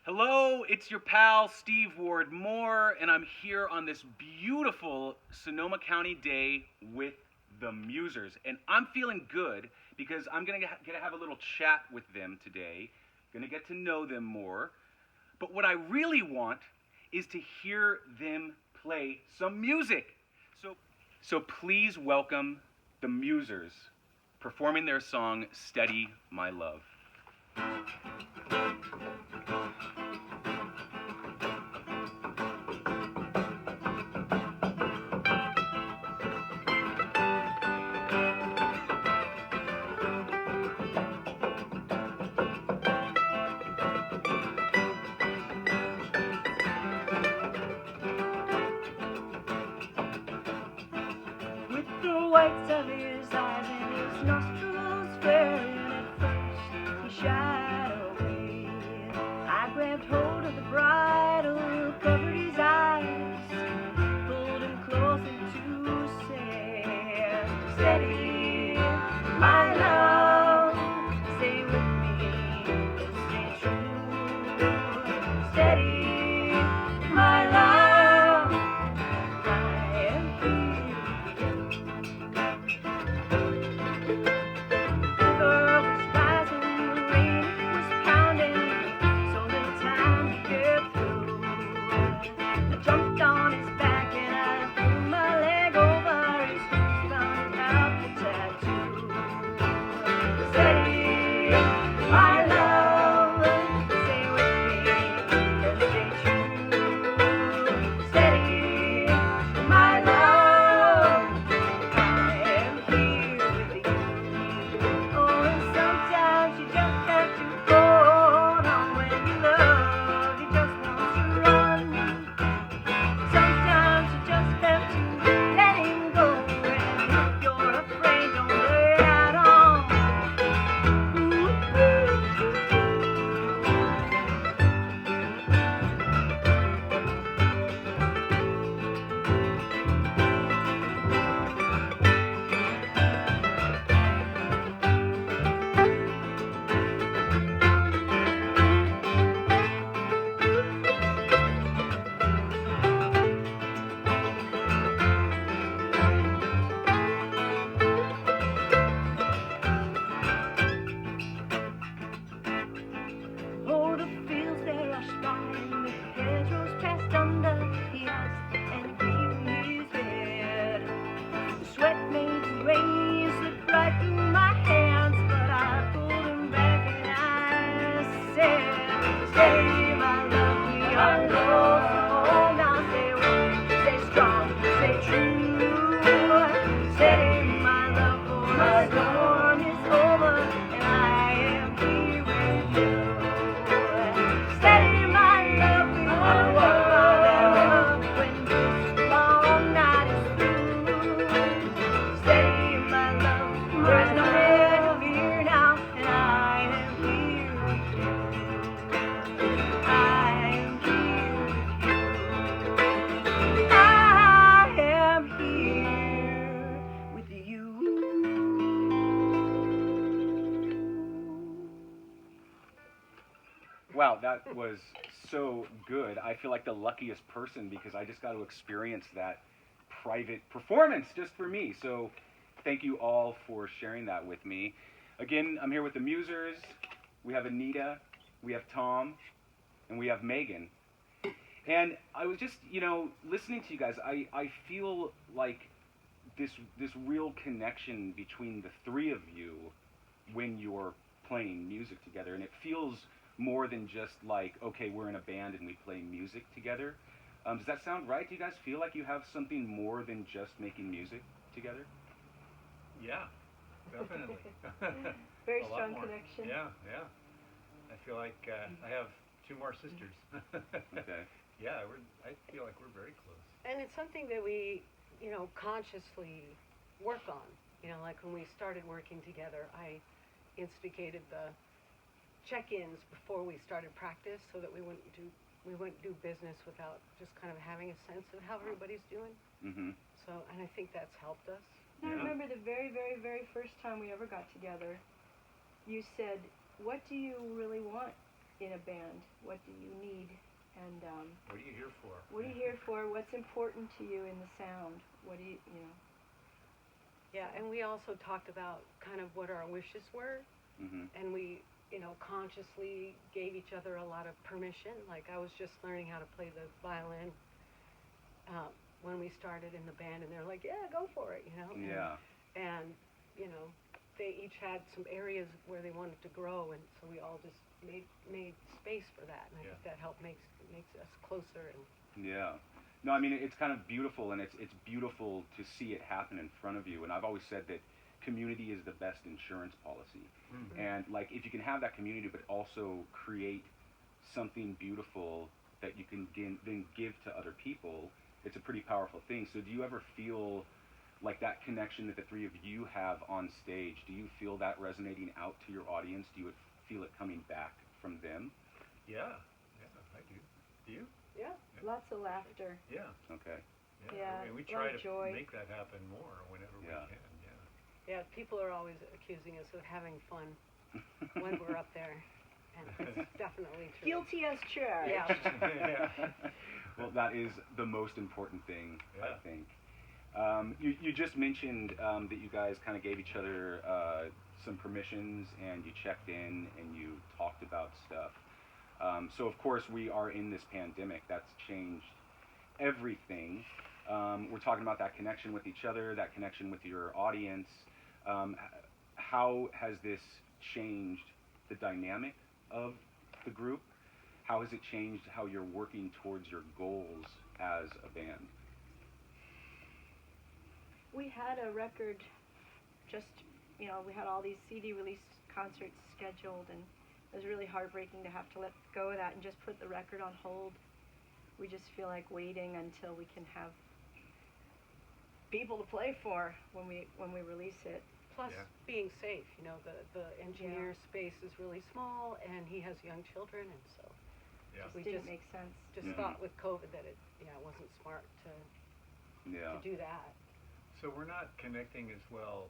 Hello, it's your pal Steve Ward Moore, and I'm here on this beautiful Sonoma County day with the Musers. And I'm feeling good because I'm gonna have a little chat with them today, gonna get to know them more. But what I really want is to hear them play some music. So, so please welcome the Musers performing their song Steady My Love. Whites of his eyes and his nostrils flaring at first, he shied away. I grabbed hold of the bridle, covered his eyes, pulled him close and to say, steady, my love, stay with me, stay true, steady, my love. Wow, that was so good. I feel like the luckiest person because I just got to experience that private performance just for me. So thank you all for sharing that with me. Again, I'm here with the Musers. We have Anita, we have Tom, and we have Megan. And I was just, listening to you guys, I feel like this real connection between the three of you when you're playing music together. And it feels more than just like, okay, we're in a band and we play music together. Does that sound right? Do you guys feel like you have something more than just making music together? Yeah, definitely. Very A lot strong more. connection. Yeah. I feel like I have two more sisters. Okay. Yeah, I feel like we're very close. And it's something that we, consciously work on. Like when we started working together, I instigated the check-ins before we started practice so that we wouldn't do business without just kind of having a sense of how everybody's doing. Mm-hmm. So, and I think that's helped us. I Yeah. remember the very, very, very first time we ever got together, you said, what do you really want in a band? What do you need? And What are you here for? what are you here for? What's important to you in the sound? What do you know? Yeah, and we also talked about kind of what our wishes were, Mm-hmm. and we, consciously gave each other a lot of permission. Like I was just learning how to play the violin when we started in the band, and they're like, "Yeah, go for it," Yeah. And they each had some areas where they wanted to grow, and so we all just made space for that, and I think that makes us closer. And Yeah. No, I mean it's kind of beautiful, and it's beautiful to see it happen in front of you. And I've always said that community is the best insurance policy. Mm. And like if you can have that community, but also create something beautiful that you can then give to other people, it's a pretty powerful thing. So do you ever feel like that connection that the three of you have on stage? Do you feel that resonating out to your audience? Do you feel it coming back from them? Yeah, I do. Do you? yeah, Lots of laughter. Yeah. Okay. Yeah, I mean, we a lot try of to joy. make that happen more whenever Yeah. we can. yeah. People are always accusing us of having fun when we're up there, and it's definitely true. Guilty as charged. Yeah. Well, that is the most important thing, I Yeah. think. You just mentioned that you guys kind of gave each other some permissions, and you checked in and you talked about stuff. So of course we are in this pandemic. That's changed everything. We're talking about that connection with each other, that connection with your audience. How has this changed the dynamic of the group? How has it changed how you're working towards your goals as a band? We had a record just, we had all these CD release concerts scheduled, and it was really heartbreaking to have to let go of that and just put the record on hold. We just feel like waiting until we can have people to play for when we release it. Plus, Yeah. being safe. The engineer space is really small, and he has young children, and so Yeah. Just we didn't just make sense. thought with COVID that it wasn't smart to Yeah. do that. So we're not connecting as well,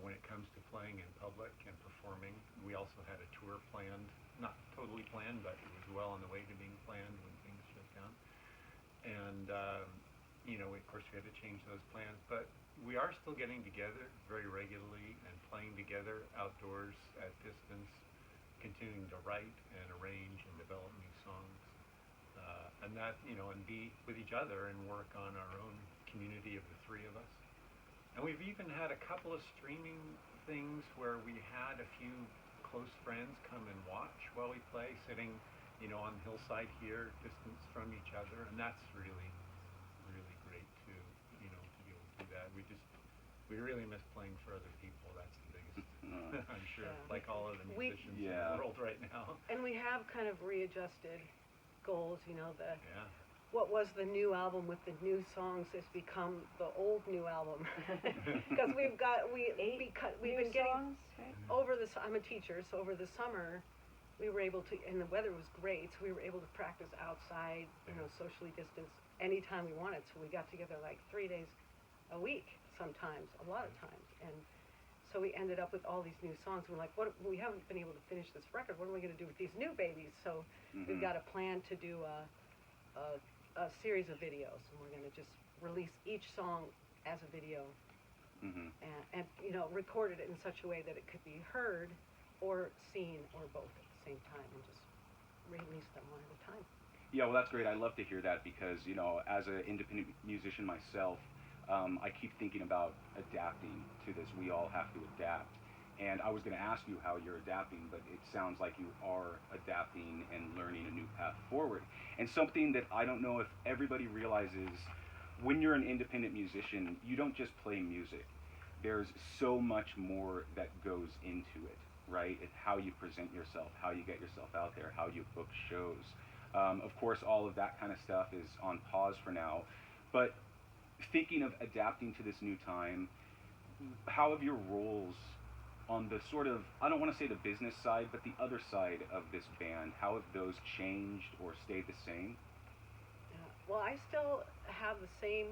when it comes to playing in public and performing. We also had a tour planned, not totally planned, but it was well on the way to being planned when things shut down. And, of course we had to change those plans, but we are still getting together very regularly and playing together outdoors at distance, continuing to write and arrange and develop new songs. And that, and be with each other and work on our own community of the three of us. And we've even had a couple of streaming things where we had a few close friends come and watch while we play, sitting, on the hillside here, distance from each other, and that's really, really great to, to be able to do that. We really miss playing for other people. That's the biggest, I'm sure, Yeah. like all of the musicians in Yeah. the world right now. And we have kind of readjusted goals. Yeah. What was the new album with the new songs has become the old new album because we've been getting songs, right? I'm a teacher, so over the summer we were able to, and the weather was great, so we were able to practice outside, socially distanced anytime we wanted. So we got together like 3 days a week sometimes, a lot of times, and so we ended up with all these new songs. We're like, we haven't been able to finish this record. What are we going to do with these new babies? So we've got a plan to do a series of videos, and we're going to just release each song as a video, and record it in such a way that it could be heard or seen or both at the same time, and just release them one at a time. Yeah, well, that's great. I love to hear that because, as an independent musician myself, I keep thinking about adapting to this. We all have to adapt. And I was going to ask you how you're adapting, but it sounds like you are adapting and learning a new path forward. And something that I don't know if everybody realizes, when you're an independent musician, you don't just play music. There's so much more that goes into it, right? It's how you present yourself, how you get yourself out there, how you book shows. Of course, all of that kind of stuff is on pause for now. But thinking of adapting to this new time, how have your roles on the sort of, I don't want to say the business side, but the other side of this band, how have those changed or stayed the same? Well, I still have the same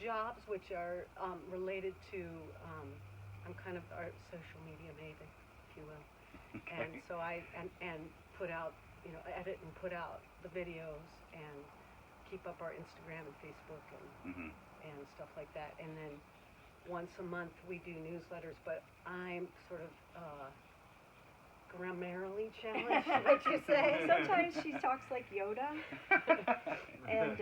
jobs, which are related to, I'm kind of our social media maven, if you will. And so and put out, edit and put out the videos and keep up our Instagram and Facebook Mhm. and stuff like that. And then once a month we do newsletters, but I'm sort of grammarily challenged, would you say? Sometimes she talks like Yoda, and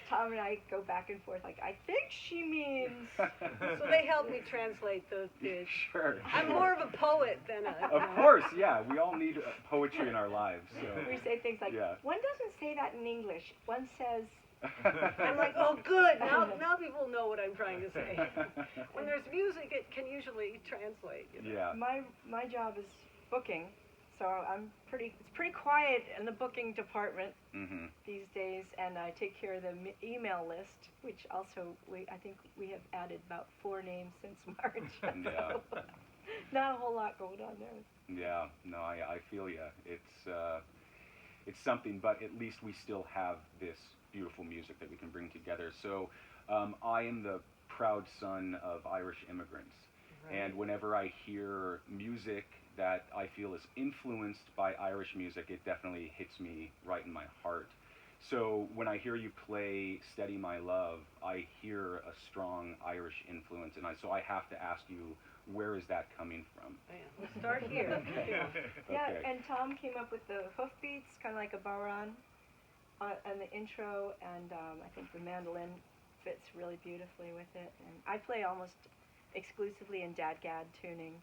Tom and I go back and forth like, I think she means. So they help me translate the Sure. I'm more of a poet than a. Of course, yeah. We all need poetry in our lives. So. We say things like, Yeah. one doesn't say that in English. One says. I'm like, oh, good. Now people know what I'm trying to say. When there's music, it can usually translate. Yeah. My job is booking, so it's pretty quiet in the booking department Mhm. these days, and I take care of the email list, which also I think we have added about 4 names since March. Yeah. So, not a whole lot going on there. Yeah. No, I feel ya. It's something, but at least we still have this beautiful music that we can bring together. So I am the proud son of Irish immigrants. Right. And whenever I hear music that I feel is influenced by Irish music, it definitely hits me right in my heart. So when I hear you play Steady My Love, I hear a strong Irish influence, and so I have to ask you, where is that coming from? Yeah, we'll start here. Yeah, Okay. and Tom came up with the hoof beats, kind of like a baran, and the intro, and I think the mandolin fits really beautifully with it. And I play almost exclusively in dadgad tuning,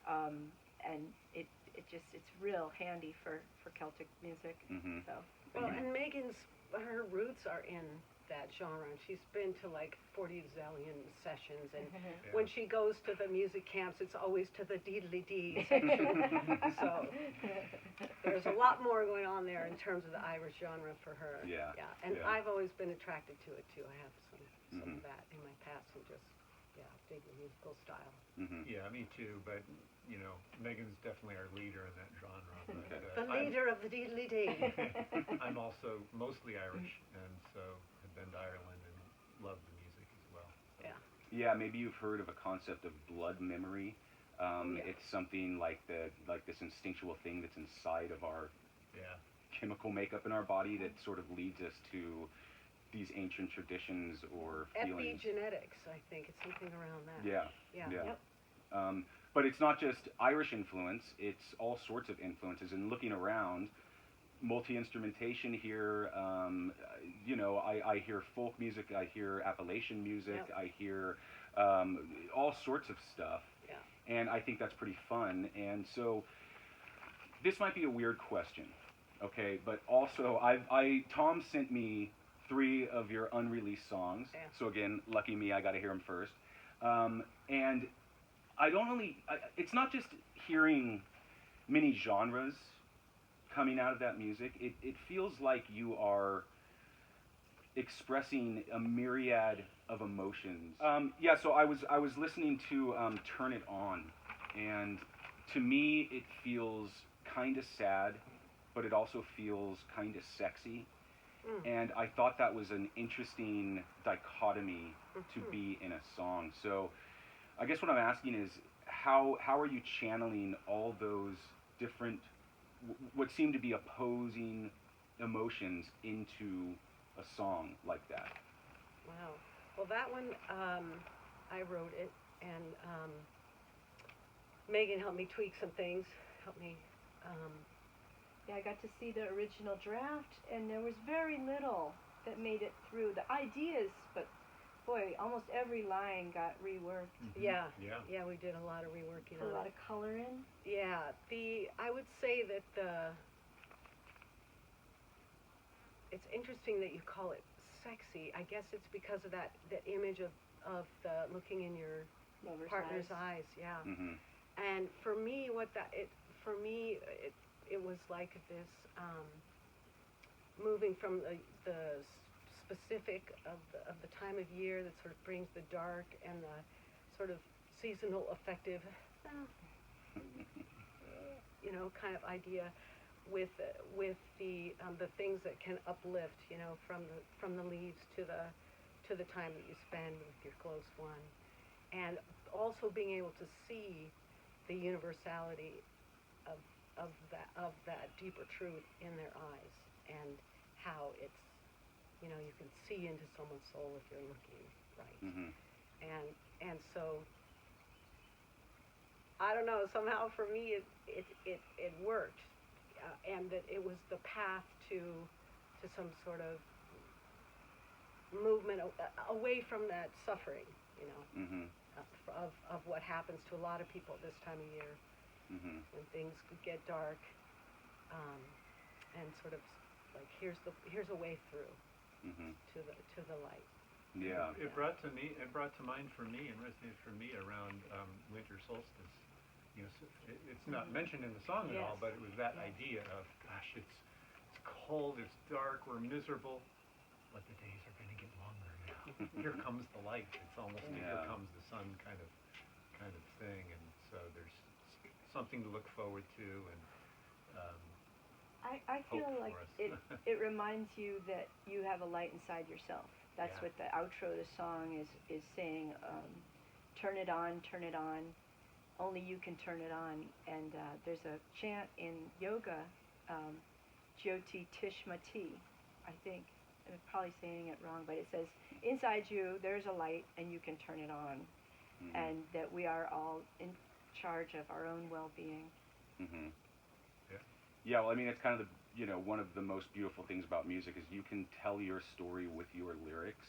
and it's real handy for Celtic music. Mhm. So Well, and her roots are in that genre. And she's been to like 40 zillion sessions, and when she goes to the music camps, it's always to the deedly-dee section. So there's a lot more going on there in terms of the Irish genre for her. Yeah, Yeah, and yeah. I've always been attracted to it too. I have some Mhm. of that in my past, and just dig the musical style. Mhm. Yeah, me too. But Megan's definitely our leader in that genre. But, Okay. The leader of the deedly-dee. I'm also mostly Irish, and so have been to Ireland and love the music as well. So. Yeah. Yeah, maybe you've heard of a concept of blood memory. Yeah. It's something like this instinctual thing that's inside of our Yeah. chemical makeup in our body that sort of leads us to these ancient traditions or feelings. Epigenetics, I think. It's something around that. Yeah. Yeah. Yeah. Yep. But it's not just Irish influence, it's all sorts of influences. And looking around, multi-instrumentation here, I hear folk music, I hear Appalachian music, Yep. I hear all sorts of stuff. Yeah. And I think that's pretty fun. And so this might be a weird question, okay? But also, Tom sent me 3 of your unreleased songs. Yeah. So again, lucky me, I got to hear them first. And it's not just hearing many genres coming out of that music. It feels like you are expressing a myriad of emotions. So I was listening to Turn It On, and to me it feels kind of sad, but it also feels kind of sexy. And I thought that was an interesting dichotomy to be in a song. So I guess what I'm asking is, how are you channeling all those different, what seem to be opposing emotions into a song like that? Wow. Well, that one, I wrote it, and Megan helped me tweak some things. Helped me. yeah, I got to see the original draft, and there was very little that made it through. The ideas, but boy, almost every line got reworked. Mhm. Yeah. Yeah. Yeah, we did a lot of reworking Put a on lot it. of color in. Yeah. I would say that it's interesting that you call it sexy. I guess it's because of that image of the looking in your Lover's partner's eyes. eyes. Yeah. Mm-hmm. And for me, it was like this moving from the specific of the time of year that sort of brings the dark and the sort of seasonal affective, kind of idea, with the things that can uplift, from the leaves to the time that you spend with your close one, and also being able to see the universality of that deeper truth in their eyes, and how it's, you know, you can see into someone's soul if you're looking right. Mm-hmm. And so I don't know, somehow for me it worked, and that it was the path to some sort of movement away from that suffering, you know, Mm-hmm. of what happens to a lot of people this time of year, Mm-hmm. when things get dark, and sort of like here's a way through Mm-hmm. to the light. Yeah. It brought to mind for me and resonated for me around winter solstice. You know, it's not mentioned in the song at all, Yes. but it was that Yes. idea of, gosh, it's cold, it's dark, we're miserable, but the days are going to get longer now. Here comes the light. It's almost Yeah. here comes the sun kind of thing, and so there's something to look forward to, and I feel hope like for us. it reminds you that you have a light inside yourself. That's Yeah. what the outro of the song is saying. Turn it on, only you can turn it on. And there's a chant in yoga, Jyoti Tishmati, I think. I'm probably saying it wrong, but it says, inside you there's a light and you can turn it on. Mm-hmm. And that we are all in charge of our own well-being. Mm-hmm. Yeah. Yeah, well, I mean, it's kind of one of the most beautiful things about music is you can tell your story with your lyrics,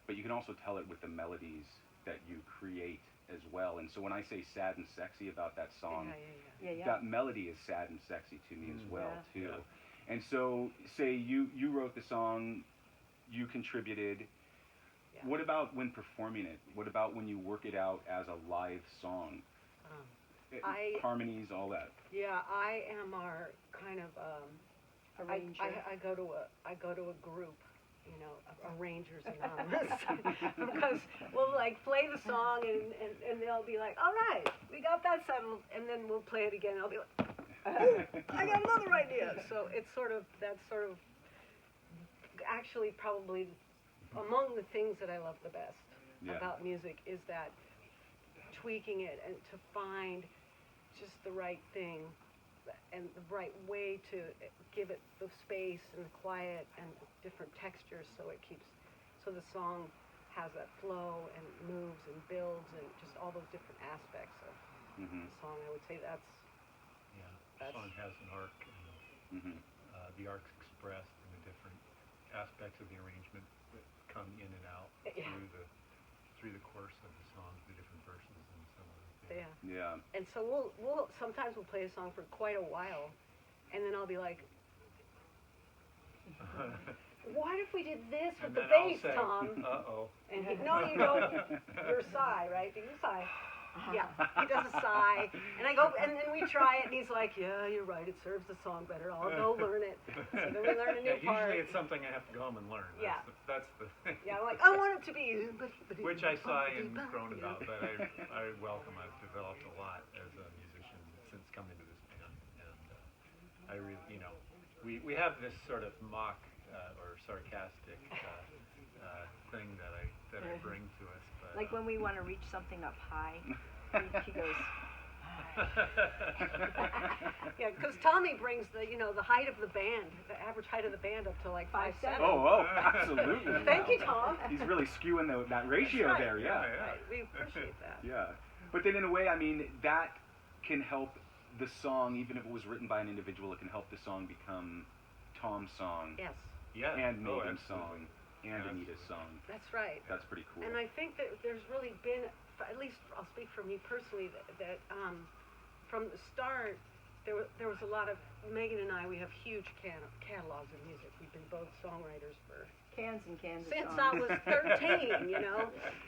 but you can also tell it with the melodies that you create as well. And so when I say sad and sexy about that song, Yeah. that melody is sad and sexy to me as well, Yeah. too. Yeah. And so, say you wrote the song, you contributed. Yeah. What about when performing it? What about when you work it out as a live song? Harmonies, all that. Yeah, I am our kind of Arranger. I go to a group, you know, Arrangers Anonymous, because we'll like play the song and they'll be like, all right, we got that settled, and then we'll play it again. And I'll be like, I got another idea. So it's that's sort of actually probably among the things that I love the best about music is that tweaking it and to find just the right thing and the right way to give it the space and the quiet and different textures so the song has that flow and moves and builds and just all those different aspects of Mm-hmm. the song. I would say that's The song has an arc, and Mm-hmm. the arc's expressed in the different aspects of the arrangement that come in and out through the course of the song, the different verses and so on. Yeah. And so we'll sometimes we'll play a song for quite a while, and then I'll be like, what if we did this with And the then I'll bass, say, Tom? uh-oh. And no, you don't. You're a sigh, right? Do you sigh? Yeah, he does a sigh, and I go, and then we try it, and he's like, yeah, you're right, it serves the song better. I'll go learn it. So then we learn a new part. Usually it's something I have to go home and learn. Yeah. That's the Yeah, I'm like, I want it to be. Which I sigh and groan about, but I welcome. I've developed a lot as a musician since coming to this band, and I really, we have this sort of mock or sarcastic thing that I bring to us. But, Like when we want to reach something up high, he goes. Yeah, because Tommy brings the height of the band, the average height of the band up to like 5'7". Oh, absolutely. Thank you, Tom. He's really skewing that ratio Right. there, yeah. Right. We appreciate that. Yeah. But then in a way, I mean, that can help the song, even if it was written by an individual, it can help the song become Tom's song Yes, yeah. and Oh, Megan's absolutely. song and Yeah, Anita's song. that's right. That's pretty cool. And I think that there's really been, at least I'll speak for me personally, that from the start, there was a lot of, Megan and I, we have huge catalogs of music. We've been both songwriters for Cans and cans of since songs. I was 13,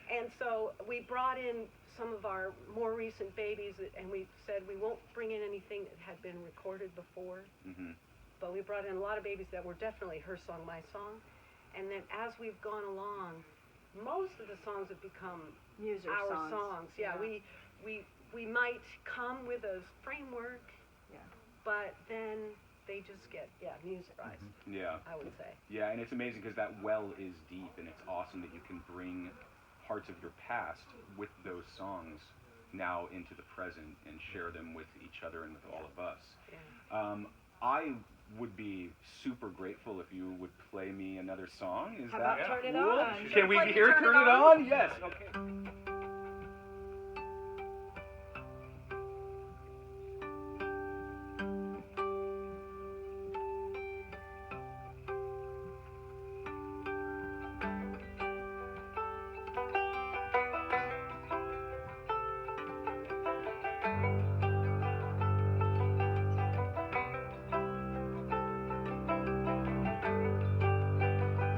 And so we brought in some of our more recent babies, and we said we won't bring in anything that had been recorded before, Mm-hmm. but we brought in a lot of babies that were definitely her song, my song. And then as we've gone along, most of the songs have become Musers our songs. Yeah, we might come with a framework, but then they just get muserized. Mm-hmm. Yeah. I would say. Yeah, and it's amazing because that well is deep, and it's awesome that you can bring parts of your past with those songs now into the present and share them with each other and with all of us. Yeah. I would be super grateful if you would play me another song. Is How that about Turn It cool? On? Can we Play me hear Turn It On? Yes. Okay.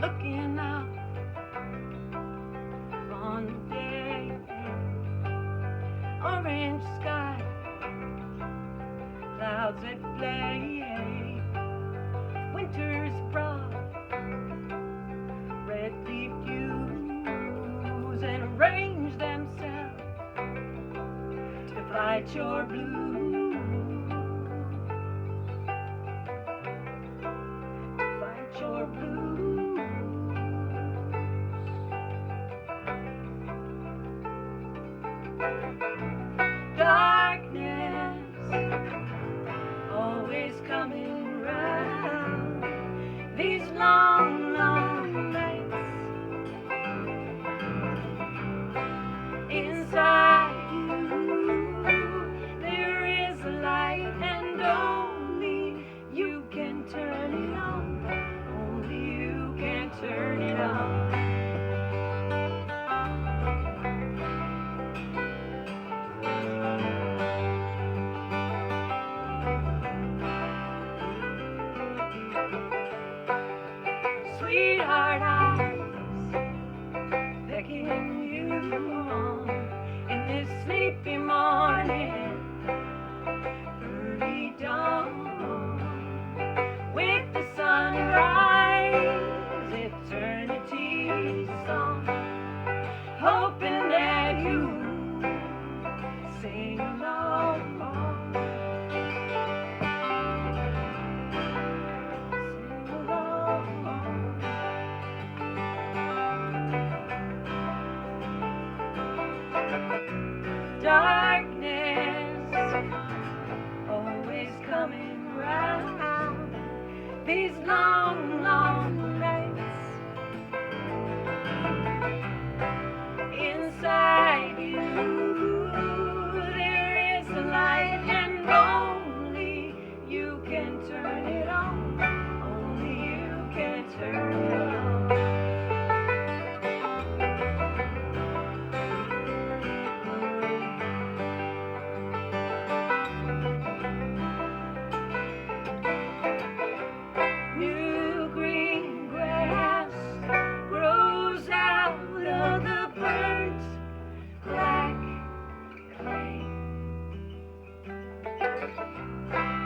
Looking out on the day, orange sky, clouds at play, winter's broad, red leaf dews and arrange themselves to fight your blues, to fight your blues. Darkness always coming round these long, long nights. Inside you there is a light, and only you can turn it on. Only you can turn it on. Sweetheart eyes beckoning you on in this sleepy morning, early dawn, with the sunrise, eternity's song, hoping that you sing along. Sing along. Darkness always coming round these long, long nights. Inside you there is a light, and only you can turn it on. Only you can turn it on. New green grass grows out of the burnt black clay,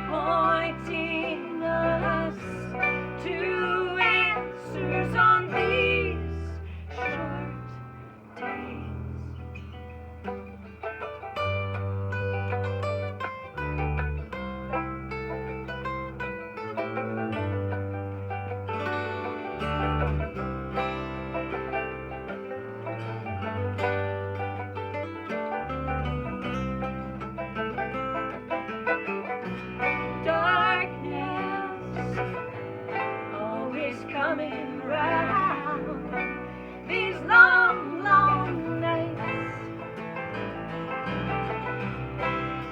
pointing us to answers on these short days. Darkness always coming round these long, long nights.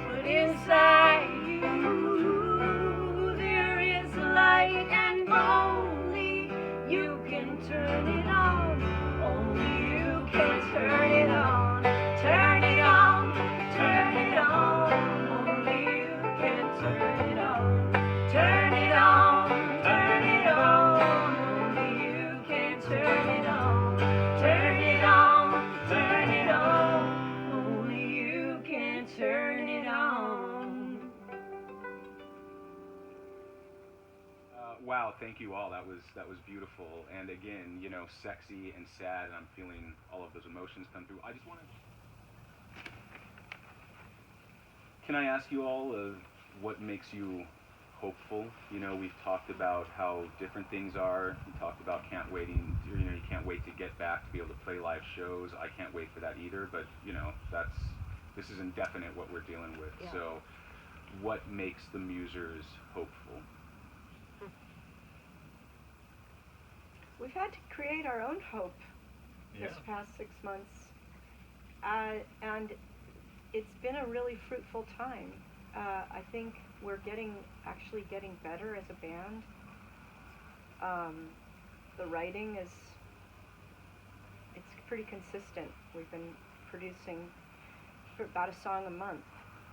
But inside you there is a light, and only you can turn it on. Only you can turn it on. Turn it on. Turn it on. Only you can turn it on. Turn it on. Turn it on. Only you can turn it on. Turn it on. Turn it on. Only you can turn it on. Wow, thank you all. That was beautiful. And again, you know, sexy and sad, and I'm feeling all of those emotions come through. I just want to. Can I ask you all what makes you hopeful? You know, we've talked about how different things are. We talked about you can't wait to get back to be able to play live shows. I can't wait for that either. But you know, that's This is indefinite what we're dealing with. Yeah. So, what makes the Musers hopeful? We've had to create our own hope Yeah. this past 6 months, and it's been a really fruitful time. I think we're actually getting better as a band. The writing it's pretty consistent. We've been producing for about a song a month,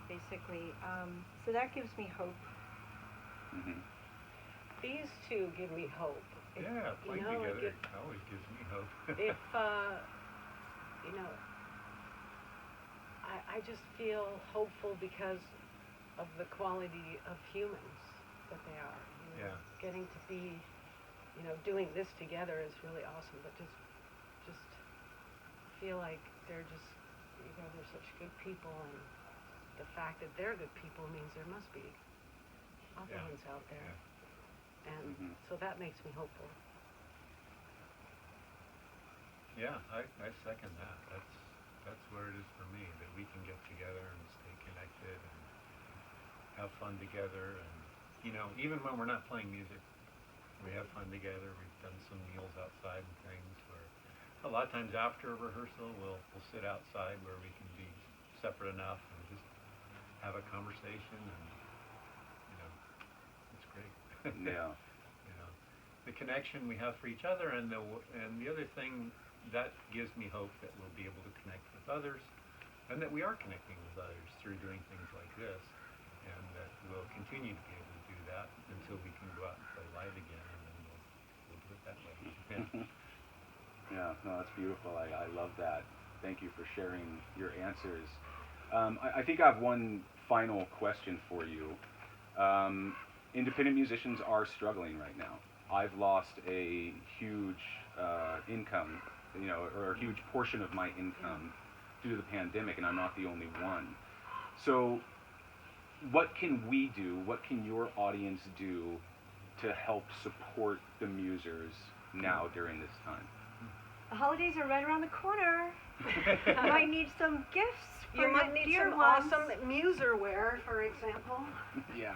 basically. So that gives me hope. Mm-hmm. These two give me hope. Yeah, playing you know, like together always gives me hope. if you know, I just feel hopeful because of the quality of humans that they are. You know, Yeah. getting to be, you know, doing this together is really awesome. But just feel like they're just, you know, they're such good people, and the fact that they're good people means there must be other Yeah. ones out there, and Mhm. so that makes me hopeful. Yeah, I second that. That's where it is for me, that we can get together and stay connected and have fun together. And you know, even when we're not playing music, we have fun together. We've done some meals outside and things where a lot of times after a rehearsal we'll sit outside where we can be separate enough and just have a conversation, and you know, it's great. Yeah. You know, the connection we have for each other, and the other thing that gives me hope that we'll be able to connect with others, and that we are connecting with others through doing things like this, and that we'll continue to be able to do that until we can go out and play live again, and then we'll do it that way. Yeah. Yeah, no, that's beautiful. I love that. Thank you for sharing your answers. I think I have one final question for you. Independent musicians are struggling right now. I've lost a huge income, you know, or a huge portion of my income due to the pandemic, and I'm not the only one. So, what can we do? What can your audience do to help support the Musers now during this time? The holidays are right around the corner. You might need some gifts for You might your need dear some ones. awesome muser wear, for example. Yeah.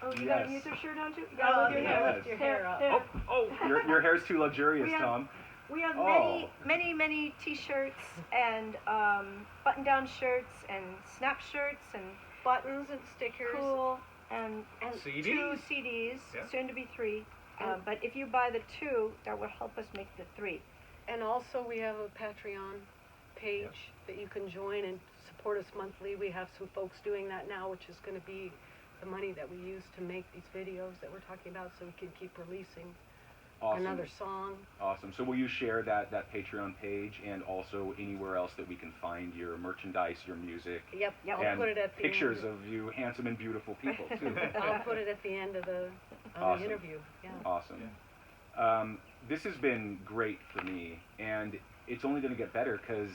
Oh, you got a Yes. Muser shirt on too? Oh, Lift your yes. hair. Lift your hair up. There. Oh, your hair's too luxurious, We have- Tom. We have Oh. many T-shirts and button-down shirts and snap shirts and Buttons and stickers. cool and CDs? 2 CDs, Yeah. soon to be 3. And- But if you buy the 2, that will help us make the 3. And also we have a Patreon page that you can join and support us monthly. We have some folks doing that now, which is going to be the money that we use to make these videos that we're talking about, so we can keep releasing Awesome. another song. Awesome. So will you share that Patreon page and also anywhere else that we can find your merchandise, your music, Yep, Yep. I'll and put it at the pictures end. of you handsome and beautiful people too? I'll put it at the end of the Awesome. interview. Yeah. Awesome. This has been great for me, and it's only going to get better because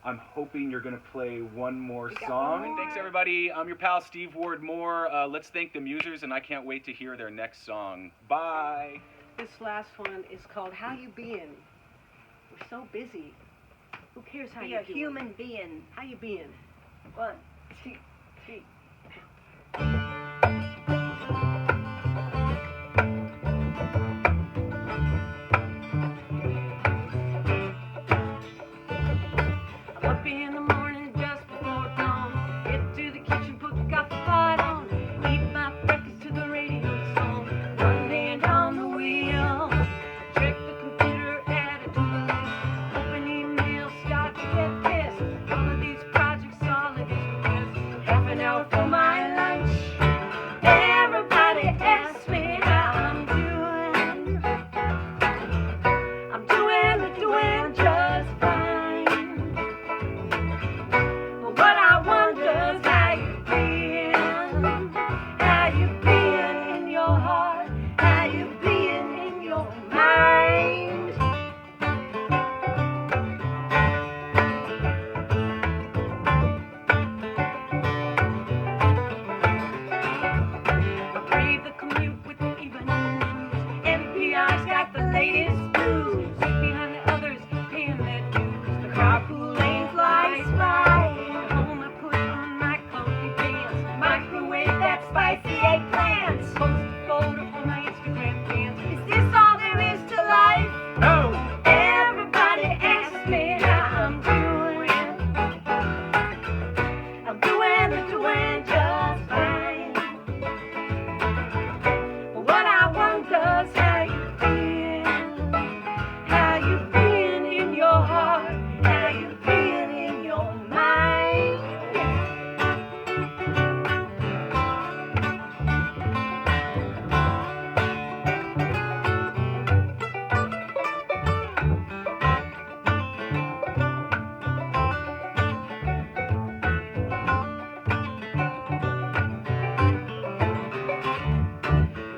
I'm hoping you're going to play one more We got song. one more. Thanks, everybody. I'm your pal, Steve Ward Moore. Let's thank the Musers, and I can't wait to hear their next song. Bye. This last one is called How You Bein'. We're so busy. Who cares how Be you a doing? human being. How you being? 1, 2, 3. I'm up in the morning just before dawn. Get to the kitchen, put the coffee pot on. Eat my breakfast to the radio song. One hand on the wheel. Check the computer, add it to the list. Open email, start to get pissed. All of these projects, all of these requests. Half an hour for my spicy eggplants. Post a photo for my Instagram fans. Is this all there is to life? No! Everybody asks me how I'm doing. I'm doing just fine. But what I wonder is how you feel. How you feel in your heart. How you feel in your mind.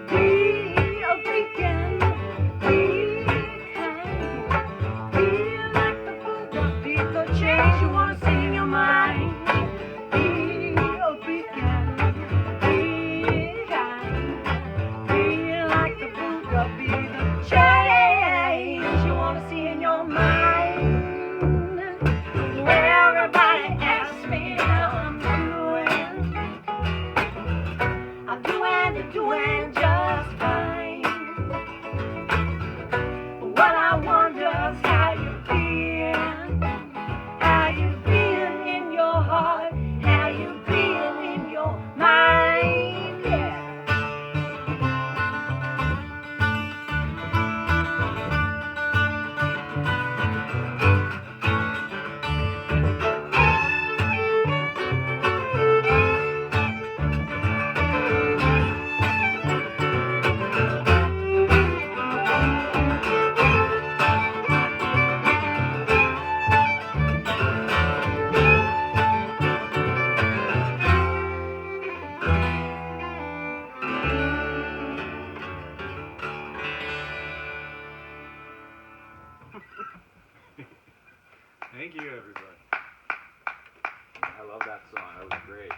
Be a beacon, be kind. Feel like the bulldog, be the change you wanna see in your mind. Be a beacon, be kind. Feel like the bulldog, be the change you wanna see in your mind. Everybody asks me how I'm doing. I'm doing just fine. But what I wonder is how you feel in your heart, how you feel in your mind. Yeah. Thank you, everybody. I love that song. That was great.